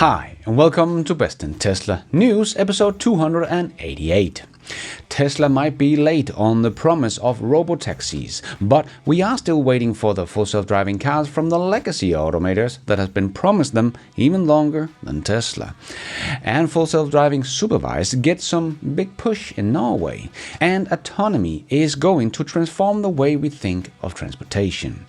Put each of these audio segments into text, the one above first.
Hi, and welcome to Best in Tesla News, episode 288. Tesla might be late on the promise of robotaxis, but we are still waiting for the full self-driving cars from the legacy automakers that has been promised them even longer than Tesla. And full self-driving supervised gets some big push in Norway, and Autonomy is going to transform the way we think of transportation.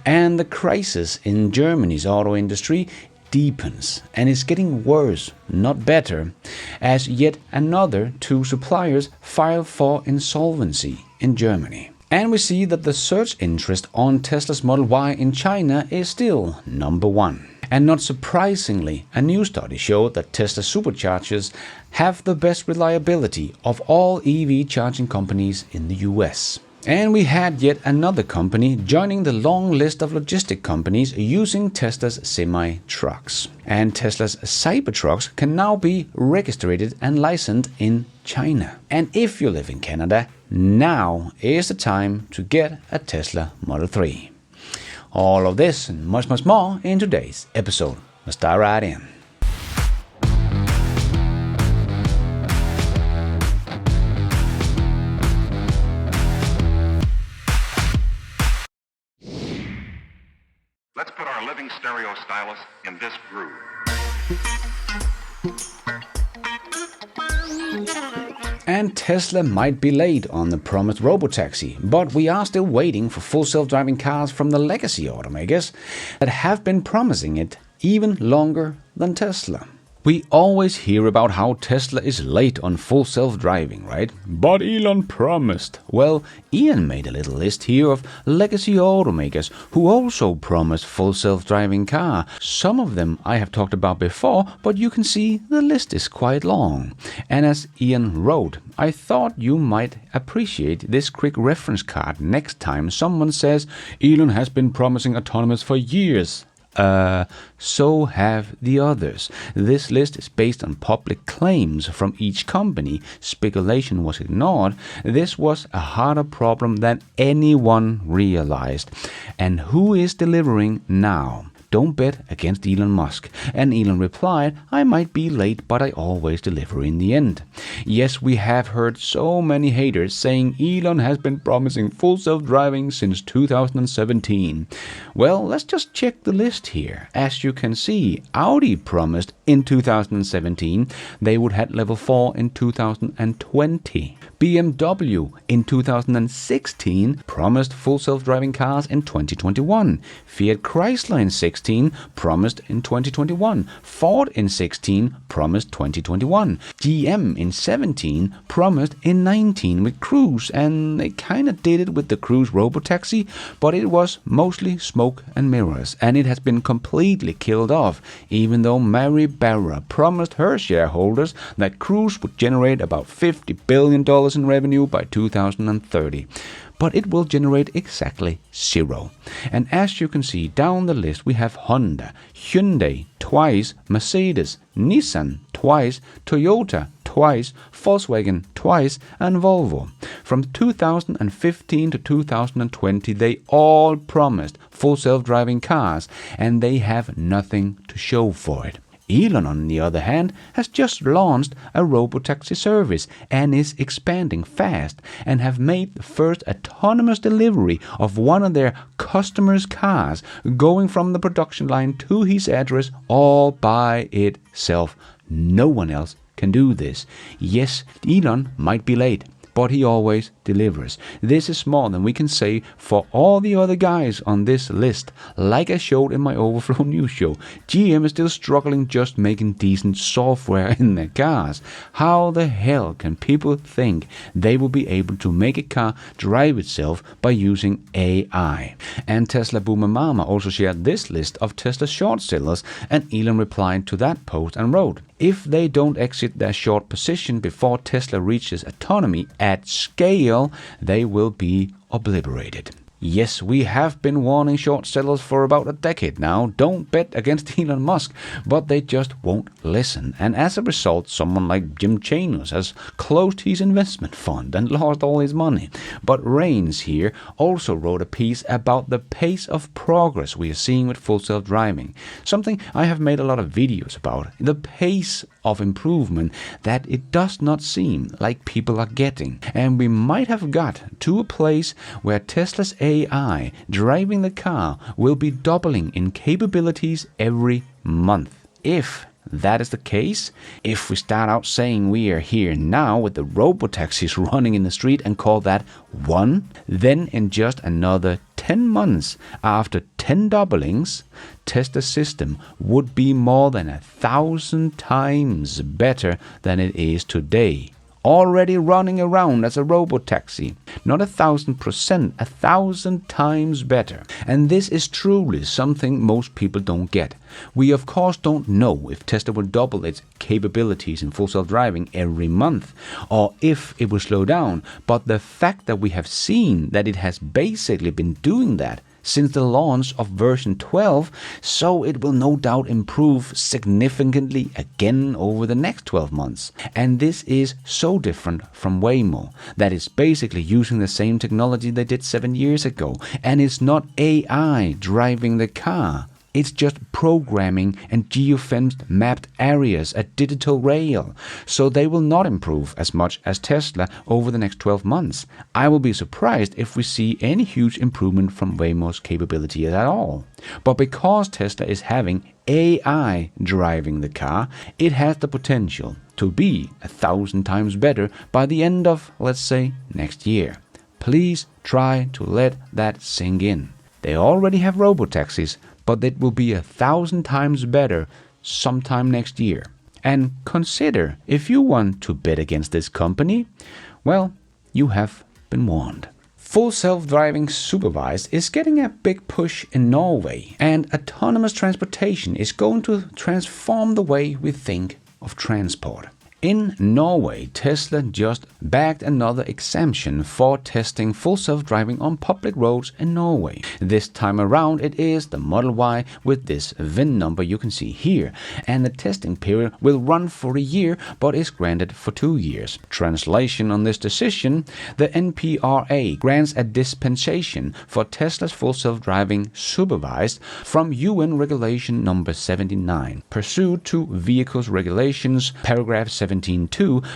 And the crisis in Germany's auto industry deepens, and it's getting worse, not better, as yet another two suppliers file for insolvency in Germany. And we see that the search interest on Tesla's Model Y in China is still number one. And not surprisingly, a new study showed that Tesla superchargers have the best reliability of all EV charging companies in the US. And we had yet another company joining the long list of logistic companies using Tesla's semi-trucks. And Tesla's Cybertrucks can now be registered and licensed in China. And if you live in Canada, now is the time to get a Tesla Model 3. All of this and much more in today's episode. Let's dive right in. Let's put our living stereo stylus in this groove. And Tesla might be late on the promised robotaxi, but we are still waiting for full self-driving cars from the legacy automakers that have been promising it even longer than Tesla. We always hear about how Tesla is late on full self-driving, right? But Elon promised. Well, Ian made a little list here of legacy automakers who also promised full self-driving car. Some of them I have talked about before, but you can see the list is quite long. And as Ian wrote, I thought you might appreciate this quick reference card next time someone says Elon has been promising autonomous for years. So have the others. This list is based on public claims from each company. Speculation was ignored. This was a harder problem than anyone realized. And who is delivering now? Don't bet against Elon Musk. And Elon replied, I might be late, but I always deliver in the end. Yes, we have heard so many haters saying Elon has been promising full self-driving since 2017. Well, let's just check the list here. As you can see, Audi promised in 2017 they would have level 4 in 2020. BMW in 2016 promised full self-driving cars in 2021. Fiat Chrysler in 16 promised in 2021. Ford in 16 promised 2021. GM in 17 promised in 19 with Cruise, and they kind of did it with the Cruise robotaxi, but it was mostly smoke and mirrors, and it has been completely killed off, even though Mary Barra promised her shareholders that Cruise would generate about $50 billion in revenue by 2030. But it will generate exactly zero. And as you can see down the list, we have Honda, Hyundai twice, Mercedes, Nissan twice, Toyota twice, Volkswagen twice, and Volvo. From 2015 to 2020, they all promised full self-driving cars, and they have nothing to show for it. Elon, on the other hand, has just launched a robotaxi service and is expanding fast, and have made the first autonomous delivery of one of their customers' cars, going from the production line to his address all by itself. No one else can do this. Yes, Elon might be late, but he always delivers. This is more than we can say for all the other guys on this list. Like I showed in my Overflow News show, GM is still struggling just making decent software in their cars. How the hell can people think they will be able to make a car drive itself by using AI? And Tesla Boomer Mama also shared this list of Tesla short sellers, and Elon replied to that post and wrote, if they don't exit their short position before Tesla reaches autonomy at scale, they will be obliterated. Yes, we have been warning short sellers for about a decade now. Don't bet against Elon Musk, but they just won't listen. And as a result, someone like Jim Chanos has closed his investment fund and lost all his money. But Rains here also wrote a piece about the pace of progress we are seeing with full self-driving. Something I have made a lot of videos about. The pace of improvement that it does not seem like people are getting. And we might have got to a place where Tesla's AI driving the car will be doubling in capabilities every month. If that is the case, if we start out saying we are here now with the robotaxis running in the street and call that one, then in just another 10 months after 10 doublings, Tesla's system would be more than 1,000 times better than it is today. Already running around as a robotaxi. Not 1,000%, 1,000 times better. And this is truly something most people don't get. We of course don't know if Tesla will double its capabilities in full self-driving every month, or if it will slow down, but the fact that we have seen that it has basically been doing that since the launch of version 12, so it will no doubt improve significantly again over the next 12 months. And this is so different from Waymo, that is basically using the same technology they did 7 years ago, and it's not AI driving the car. It's just programming and geofenced mapped areas at digital rail, so they will not improve as much as Tesla over the next 12 months. I will be surprised if we see any huge improvement from Waymo's capability at all. But because Tesla is having AI driving the car, it has the potential to be 1,000 times better by the end of, let's say, next year. Please try to let that sink in. They already have robotaxis, but it will be 1,000 times better sometime next year. And consider, if you want to bet against this company, well, you have been warned. Full self-driving supervised is getting a big push in Norway, and autonomous transportation is going to transform the way we think of transport. In Norway, Tesla just bagged another exemption for testing full self-driving on public roads in Norway. This time around it is the Model Y with this VIN number you can see here, and the testing period will run for a year but is granted for 2 years. Translation on this decision: the NPRA grants a dispensation for Tesla's full self-driving supervised from UN Regulation number 79, pursuant to Vehicles Regulations, paragraph 17.2,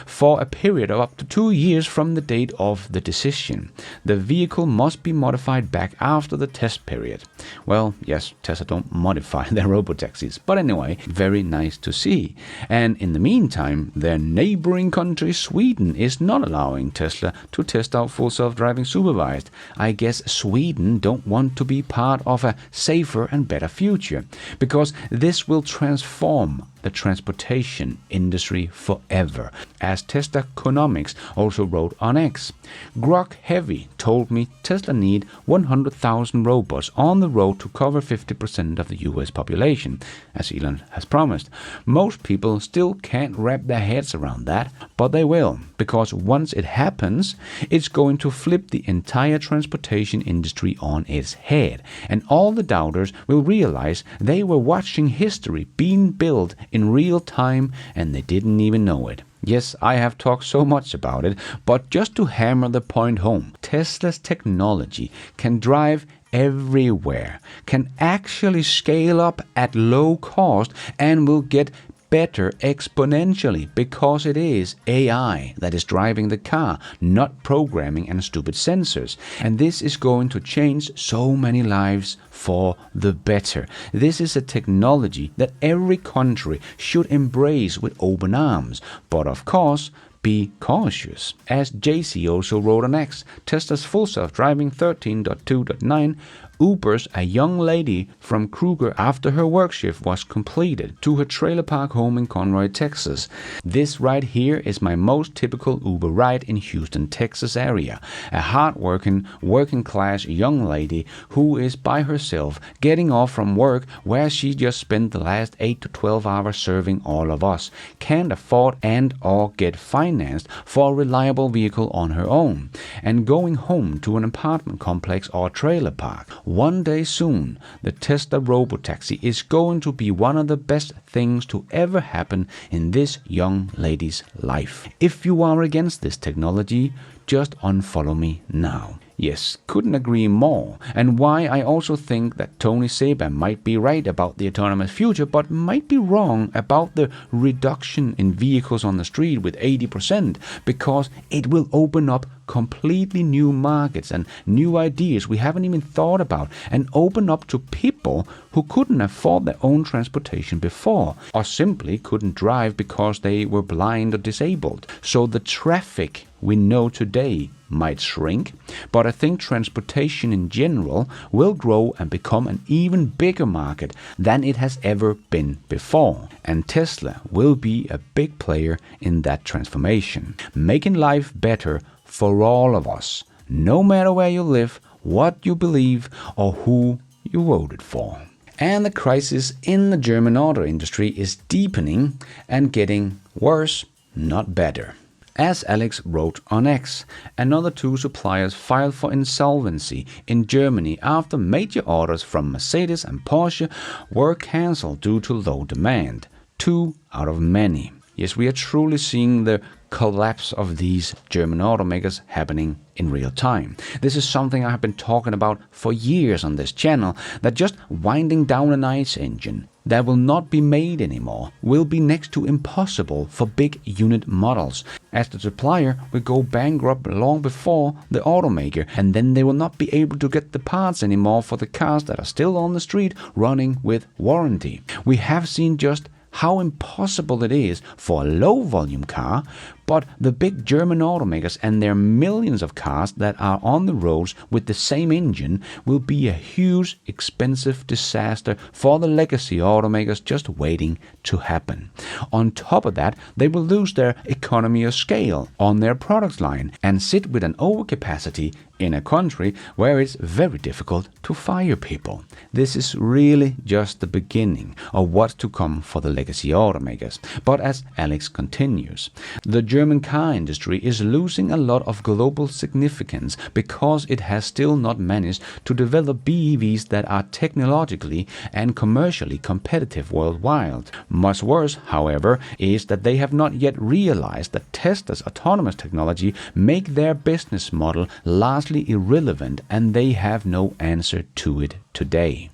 for a period of up to 2 years from the date of the decision. The vehicle must be modified back after the test period. Well, yes, Tesla don't modify their robotaxis, but anyway, very nice to see. And in the meantime, their neighboring country, Sweden, is not allowing Tesla to test out full self-driving supervised. I guess Sweden don't want to be part of a safer and better future, because this will transform the transportation industry forever, as Tesla Autonomy also wrote on X. Grok Heavy told me Tesla need 100,000 robots on the road to cover 50% of the US population, as Elon has promised. Most people still can't wrap their heads around that, but they will, because once it happens, it's going to flip the entire transportation industry on its head, and all the doubters will realize they were watching history being built in real time and they didn't even know it. Yes, I have talked so much about it, but just to hammer the point home, Tesla's technology can drive everywhere, can actually scale up at low cost, and will get better exponentially because it is AI that is driving the car, not programming and stupid sensors. And this is going to change so many lives for the better. This is a technology that every country should embrace with open arms. But of course, be cautious. As JC also wrote on X, Tesla's full self-driving 13.2.9 Ubers a young lady from Kruger after her work shift was completed to her trailer park home in Conroy, Texas. This right here is my most typical Uber ride in Houston, Texas area. A hard-working, working-class young lady who is by herself getting off from work where she just spent the last 8 to 12 hours serving all of us, can't afford and or get financed for a reliable vehicle on her own, and going home to an apartment complex or trailer park. One day soon, the Tesla Robotaxi is going to be one of the best things to ever happen in this young lady's life. If you are against this technology, just unfollow me now. Yes, couldn't agree more, and why I also think that Tony Seba might be right about the autonomous future, but might be wrong about the reduction in vehicles on the street with 80%, because it will open up completely new markets and new ideas we haven't even thought about, and open up to people who couldn't afford their own transportation before, or simply couldn't drive because they were blind or disabled. So the traffic we know today might shrink, but I think transportation in general will grow and become an even bigger market than it has ever been before. And Tesla will be a big player in that transformation, making life better for all of us, no matter where you live, what you believe, or who you voted for. And the crisis in the German auto industry is deepening and getting worse, not better. As Alex wrote on X, another 2 suppliers filed for insolvency in Germany after major orders from Mercedes and Porsche were cancelled due to low demand. 2 out of many. Yes, we are truly seeing the collapse of these German automakers happening in real time. This is something I have been talking about for years on this channel, that just winding down an ICE engine that will not be made anymore will be next to impossible for big unit models, as the supplier will go bankrupt long before the automaker, and then they will not be able to get the parts anymore for the cars that are still on the street running with warranty. We have seen just how impossible it is for a low-volume car, but the big German automakers and their millions of cars that are on the roads with the same engine will be a huge, expensive disaster for the legacy automakers just waiting to happen. On top of that, they will lose their economy of scale on their product line and sit with an overcapacity in a country where it's very difficult to fire people. This is really just the beginning of what's to come for the legacy automakers. But as Alex continues, the German car industry is losing a lot of global significance because it has still not managed to develop BEVs that are technologically and commercially competitive worldwide. Much worse, however, is that they have not yet realized that Tesla's autonomous technology make their business model largely irrelevant, and they have no answer to it today.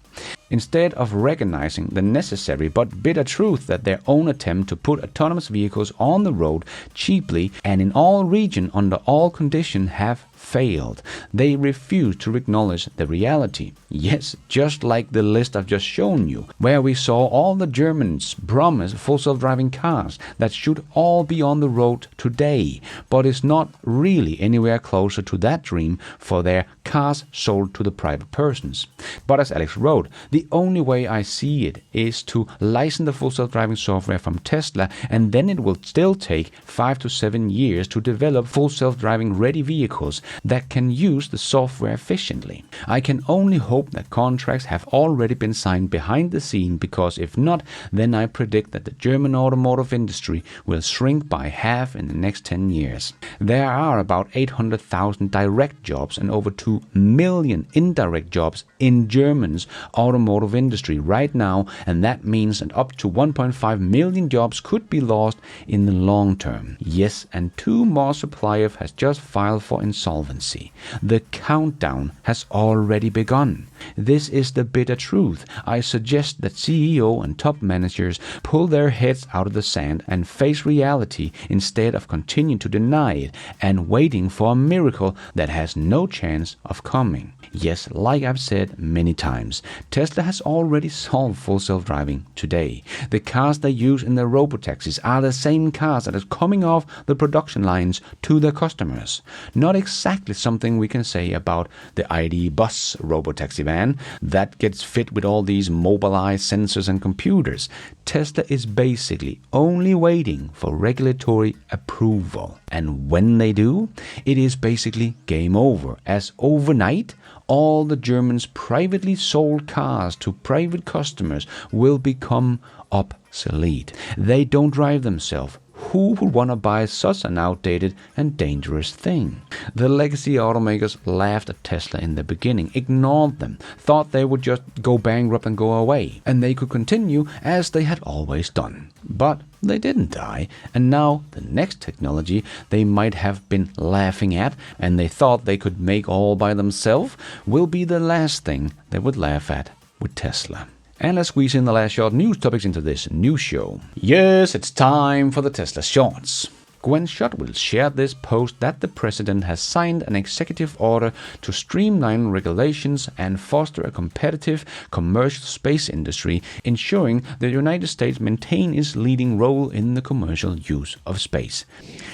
Instead of recognizing the necessary but bitter truth that their own attempt to put autonomous vehicles on the road cheaply and in all regions under all conditions have failed, they refuse to acknowledge the reality. Yes, just like the list I've just shown you, where we saw all the Germans promise full self-driving cars that should all be on the road today, but is not really anywhere closer to that dream for their cars sold to the private persons. But as Alex wrote, the only way I see it is to license the full self-driving software from Tesla, and then it will still take 5 to 7 years to develop full self-driving ready vehicles that can use the software efficiently. I can only hope that contracts have already been signed behind the scene, because if not, then I predict that the German automotive industry will shrink by half in the next 10 years. There are about 800,000 direct jobs and over 2 million indirect jobs in Germany's automotive industry right now, and that means that up to 1.5 million jobs could be lost in the long term. Yes, and 2 more suppliers has just filed for insolvency. The countdown has already begun. This is the bitter truth. I suggest that CEO and top managers pull their heads out of the sand and face reality instead of continuing to deny it and waiting for a miracle that has no chance of coming. Yes, like I've said many times, Tesla Tesla has already solved full self-driving today. The cars they use in their robotaxis are the same cars that are coming off the production lines to their customers. Not exactly something we can say about the ID Bus robotaxi van that gets fit with all these mobilized sensors and computers. Tesla is basically only waiting for regulatory approval. And when they do, it is basically game over, as overnight all the Germans' privately sold cars to private customers will become obsolete. They don't drive themselves. Who would want to buy such an outdated and dangerous thing? The legacy automakers laughed at Tesla in the beginning, ignored them, thought they would just go bankrupt and go away, and they could continue as they had always done. But they didn't die, and now the next technology they might have been laughing at and they thought they could make all by themselves will be the last thing they would laugh at with Tesla. And let's squeeze in the last short news topics into this news show. Yes, it's time for the Tesla Shorts. Gwen Shotwell shared this post that the president has signed an executive order to streamline regulations and foster a competitive commercial space industry, ensuring the United States maintain its leading role in the commercial use of space.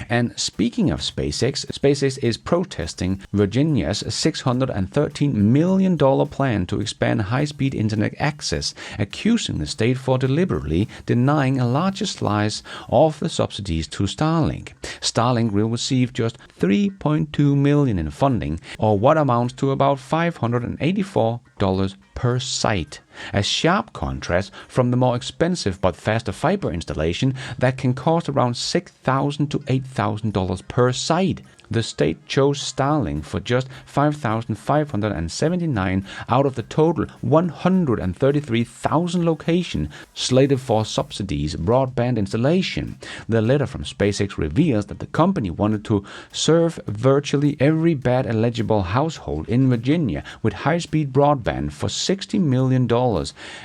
And speaking of SpaceX is protesting Virginia's $613 million plan to expand high-speed internet access, accusing the state for deliberately denying a larger slice of the subsidies to Starlink. Starlink will receive just $3.2 million in funding, or what amounts to about $584 per site. A sharp contrast from the more expensive but faster fiber installation that can cost around $6,000 to $8,000 per site. The state chose Starlink for just 5,579 out of the total 133,000 locations slated for subsidies broadband installation. The letter from SpaceX reveals that the company wanted to serve virtually every BAT-eligible household in Virginia with high-speed broadband for $60 million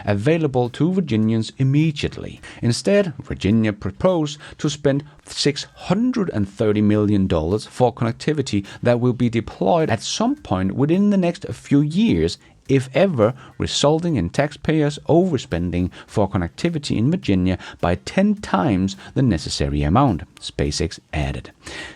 available to Virginians immediately. Instead, Virginia proposed to spend $630 million for connectivity that will be deployed at some point within the next few years, if ever, resulting in taxpayers overspending for connectivity in Virginia by 10 times the necessary amount, SpaceX added.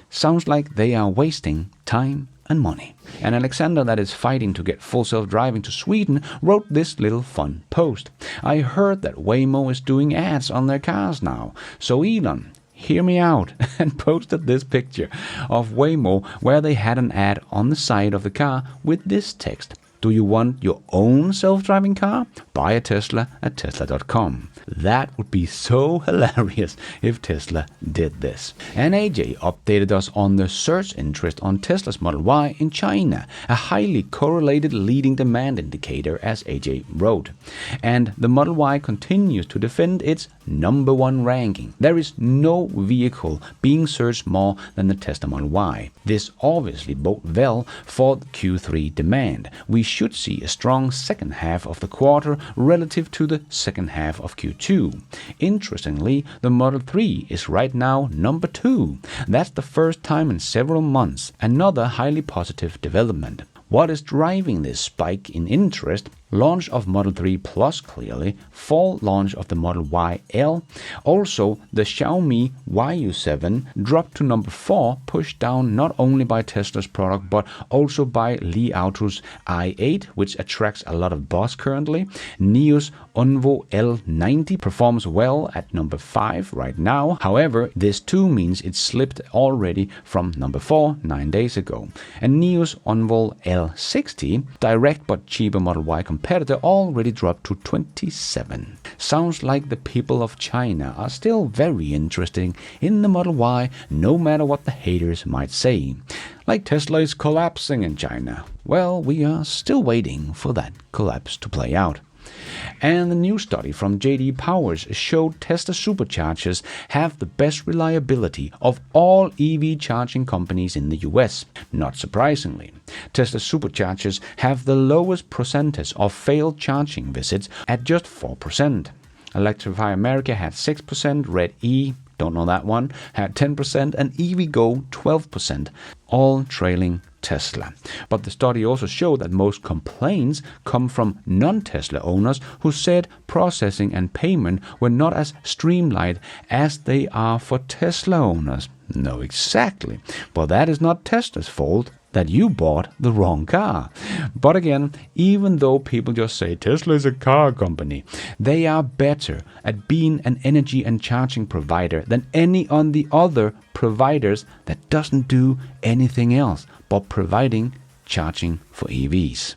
Sounds like they are wasting time and money. And Alexander, that is fighting to get full self-driving to Sweden, wrote this little fun post. I heard that Waymo is doing ads on their cars now. So Elon, hear me out, and posted this picture of Waymo where they had an ad on the side of the car with this text. Do you want your own self-driving car? Buy a Tesla at Tesla.com. That would be so hilarious if Tesla did this. And AJ updated us on the surge interest on Tesla's Model Y in China, a highly correlated leading demand indicator, as AJ wrote. And the Model Y continues to defend its #1 ranking. There is no vehicle being searched more than the Tesla Model Y. This obviously bodes well for Q3 demand. We should see a strong second half of the quarter relative to the second half of Q2. Interestingly, the Model 3 is right now number 2. That's the first time in several months. Another highly positive development. What is driving this spike in interest? Launch of Model 3 Plus clearly, fall launch of the Model YL. Also, the Xiaomi YU7 dropped to number 4, pushed down not only by Tesla's product but also by Li Auto's i8, which attracts a lot of buzz currently. NIO's Onvo L90 performs well at number 5 right now. However, this too means it slipped already from number 4 9 days ago. And NIO's Onvo L60, direct but cheaper Model Y competitor, already dropped to 27. Sounds like the people of China are still very interested in the Model Y, no matter what the haters might say. Like Tesla is collapsing in China. Well, we are still waiting for that collapse to play out. And the new study from J.D. Powers showed Tesla Superchargers have the best reliability of all EV charging companies in the US. Not surprisingly, Tesla Superchargers have the lowest percentage of failed charging visits at just 4%. Electrify America had 6%, Red E, don't know that one, had 10%, and EVgo 12%, all trailing Tesla. But the study also showed that most complaints come from non-Tesla owners who said processing and payment were not as streamlined as they are for Tesla owners. No, exactly. But that is not Tesla's fault that you bought the wrong car. But again, even though people just say Tesla is a car company, they are better at being an energy and charging provider than any on the other providers that doesn't do anything else but providing charging for EVs.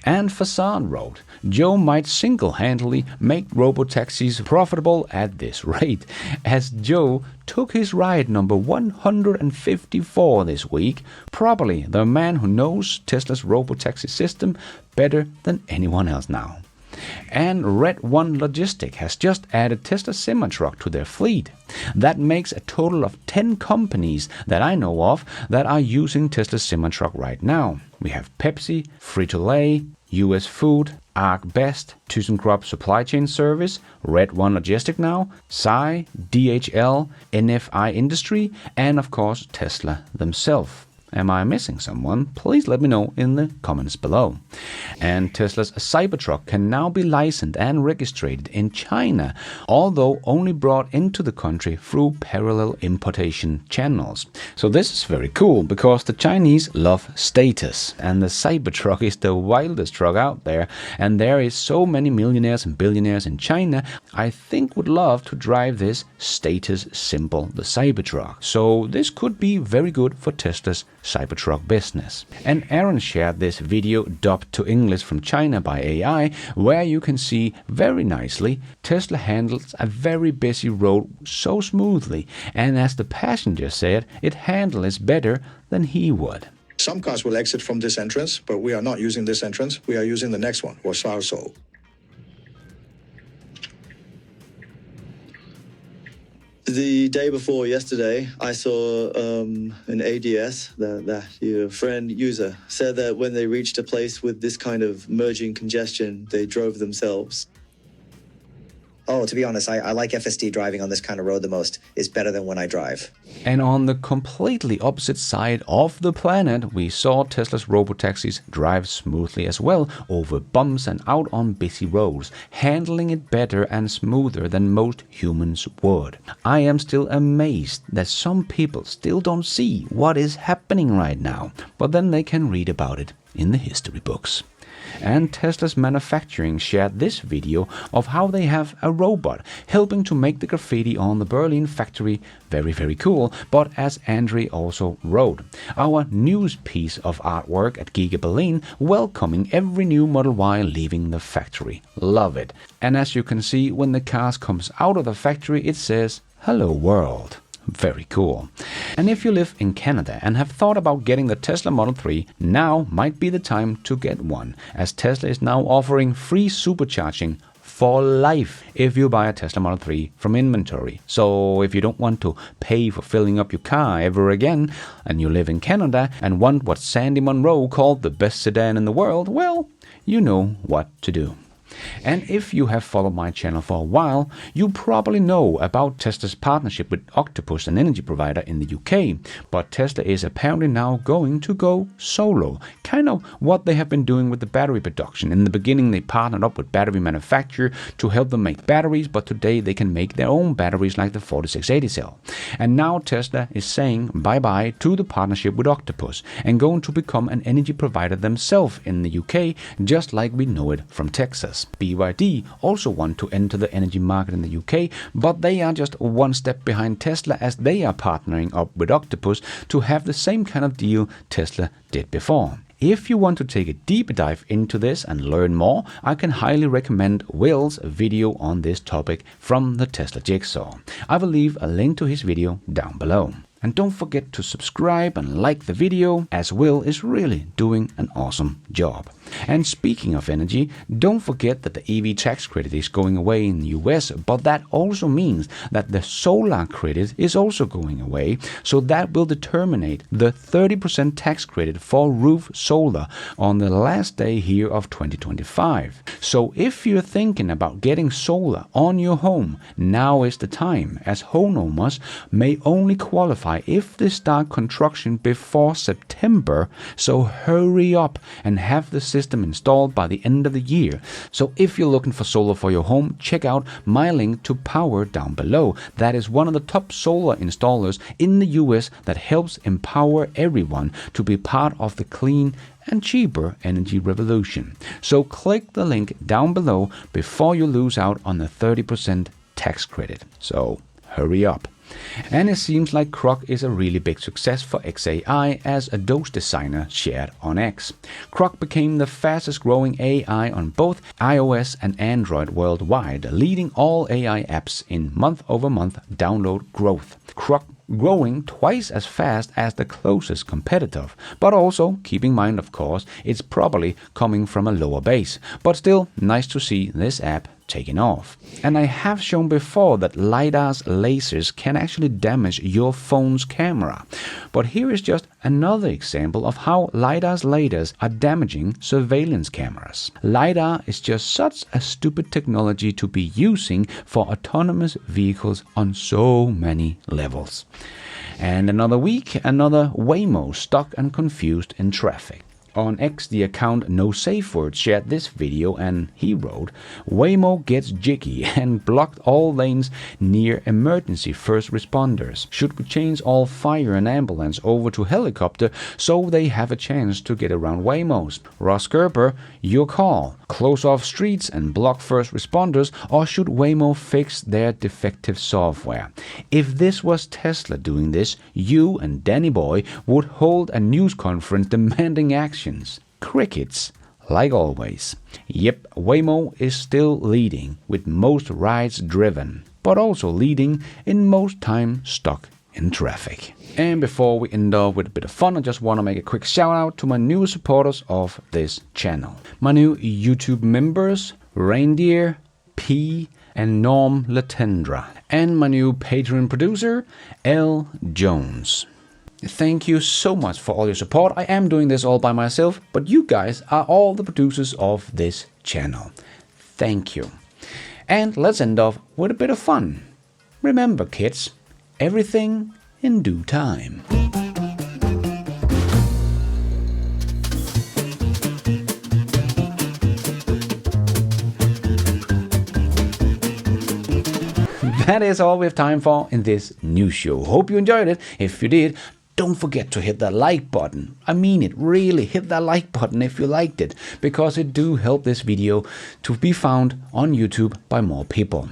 And Facade wrote, Joe might single-handedly make robotaxis profitable at this rate, as Joe took his ride number 154 this week, probably the man who knows Tesla's robotaxi system better than anyone else now. And Red One Logistic has just added Tesla semi-truck to their fleet. That makes a total of 10 companies that I know of that are using Tesla semi-truck right now. We have Pepsi, Frito-Lay, US Food, Arc Best, ThyssenKrupp Supply Chain Service, Red One Logistic now, Psy, DHL, NFI Industry, and of course Tesla themselves. Am I missing someone? Please let me know in the comments below. And Tesla's Cybertruck can now be licensed and registered in China, although only brought into the country through parallel importation channels. So this is very cool because the Chinese love status, and the Cybertruck is the wildest truck out there, and there is so many millionaires and billionaires in China I think would love to drive this status symbol, the Cybertruck. So this could be very good for Tesla's Cybertruck business. And Aaron shared this video dubbed to English from China by AI, where you can see very nicely Tesla handles a very busy road so smoothly, and as the passenger said, it handles better than he would. Some cars will exit from this entrance, but we are not using this entrance. We are using the next one, or South. The day before yesterday, I saw an ADS, that your friend user, said that when they reached a place with this kind of merging congestion, they drove themselves. Oh, to be honest, I like FSD driving on this kind of road the most. It's better than when I drive. And on the completely opposite side of the planet, we saw Tesla's robotaxis drive smoothly as well over bumps and out on busy roads, handling it better and smoother than most humans would. I am still amazed that some people still don't see what is happening right now, but then they can read about it in the history books. And Tesla's manufacturing shared this video of how they have a robot helping to make the graffiti on the Berlin factory very, very cool. But as Andre also wrote, our news piece of artwork at Giga Berlin welcoming every new Model Y leaving the factory. Love it. And as you can see, when the car comes out of the factory, it says, "Hello world." Very cool. And if you live in Canada and have thought about getting the Tesla Model 3, now might be the time to get one, as Tesla is now offering free supercharging for life if you buy a Tesla Model 3 from inventory. So if you don't want to pay for filling up your car ever again, and you live in Canada and want what Sandy Munro called the best sedan in the world, well, you know what to do. And if you have followed my channel for a while, you probably know about Tesla's partnership with Octopus, an energy provider in the UK. But Tesla is apparently now going to go solo, kind of what they have been doing with the battery production. In the beginning, they partnered up with battery manufacturer to help them make batteries, but today they can make their own batteries like the 4680 cell. And now Tesla is saying bye-bye to the partnership with Octopus and going to become an energy provider themselves in the UK, just like we know it from Texas. BYD also want to enter the energy market in the UK, but they are just one step behind Tesla, as they are partnering up with Octopus to have the same kind of deal Tesla did before. If you want to take a deeper dive into this and learn more, I can highly recommend Will's video on this topic from the Tesla Jigsaw. I will leave a link to his video down below. And don't forget to subscribe and like the video, as Will is really doing an awesome job. And speaking of energy, don't forget that the EV tax credit is going away in the US, but that also means that the solar credit is also going away, so that will determine the 30% tax credit for roof solar on the last day here of 2025. So if you're thinking about getting solar on your home, now is the time, as homeowners may only qualify if they start construction before September, so hurry up and have the system installed by the end of the year. So if you're looking for solar for your home, check out my link to Power down below. That is one of the top solar installers in the US that helps empower everyone to be part of the clean and cheaper energy revolution. So click the link down below before you lose out on the 30% tax credit. So hurry up. And it seems like Croc is a really big success for XAI, as a Doge designer shared on X. Croc became the fastest growing AI on both iOS and Android worldwide, leading all AI apps in month-over-month download growth. Croc growing twice as fast as the closest competitor, but also keep in mind, of course, it's probably coming from a lower base, but still nice to see this app taking off. And I have shown before that LiDAR's lasers can actually damage your phone's camera, but here is just another example of how LiDAR's lasers are damaging surveillance cameras. LiDAR is just such a stupid technology to be using for autonomous vehicles on so many levels. And another week, another Waymo stuck and confused in traffic. On X, the account No Safe Word shared this video, and he wrote, "Waymo gets jiggy and blocked all lanes near emergency first responders. Should we change all fire and ambulance over to helicopter so they have a chance to get around Waymos? Ross Gerber, your call. Close off streets and block first responders, or should Waymo fix their defective software? If this was Tesla doing this, you and Danny Boy would hold a news conference demanding action. Crickets, like always. Yep, Waymo is still leading with most rides driven, but also leading in most time stuck in traffic. And before we end up with a bit of fun, I just want to make a quick shout out to my new supporters of this channel. My new YouTube members, Reindeer, P, and Norm Latendra. And my new Patreon producer, L. Jones. Thank you so much for all your support. I am doing this all by myself, but you guys are all the producers of this channel. Thank you. And let's end off with a bit of fun. Remember, kids, everything in due time. That is all we have time for in this news show. Hope you enjoyed it. If you did, don't forget to hit that like button. I mean it, really, hit that like button if you liked it, because it do help this video to be found on YouTube by more people.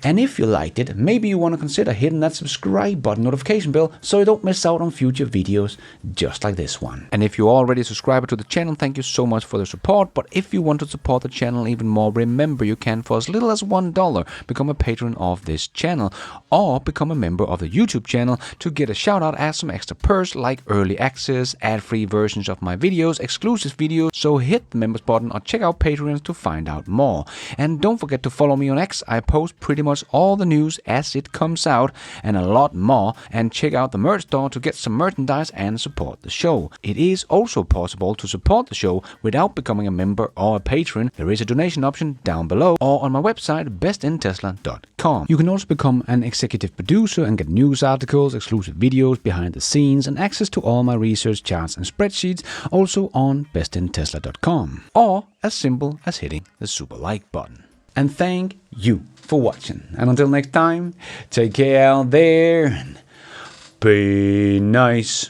And if you liked it, maybe you want to consider hitting that subscribe button, notification bell, so you don't miss out on future videos just like this one. And if you're already a subscriber to the channel, thank you so much for the support. But if you want to support the channel even more, remember you can, for as little as $1, become a patron of this channel, or become a member of the YouTube channel to get a shout out, add some extra perks like early access, ad-free versions of my videos, exclusive videos. So hit the members button or check out Patreon to find out more. And don't forget to follow me on X. I post pretty much all the news as it comes out and a lot more, and check out the merch store to get some merchandise and support the show. It is also possible to support the show without becoming a member or a patron. There is a donation option down below or on my website bestintesla.com. You can also become an executive producer and get news articles, exclusive videos, behind the scenes, and access to all my research charts and spreadsheets, also on bestintesla.com, or as simple as hitting the super like button. And thank you for watching. And until next time, take care out there and be nice.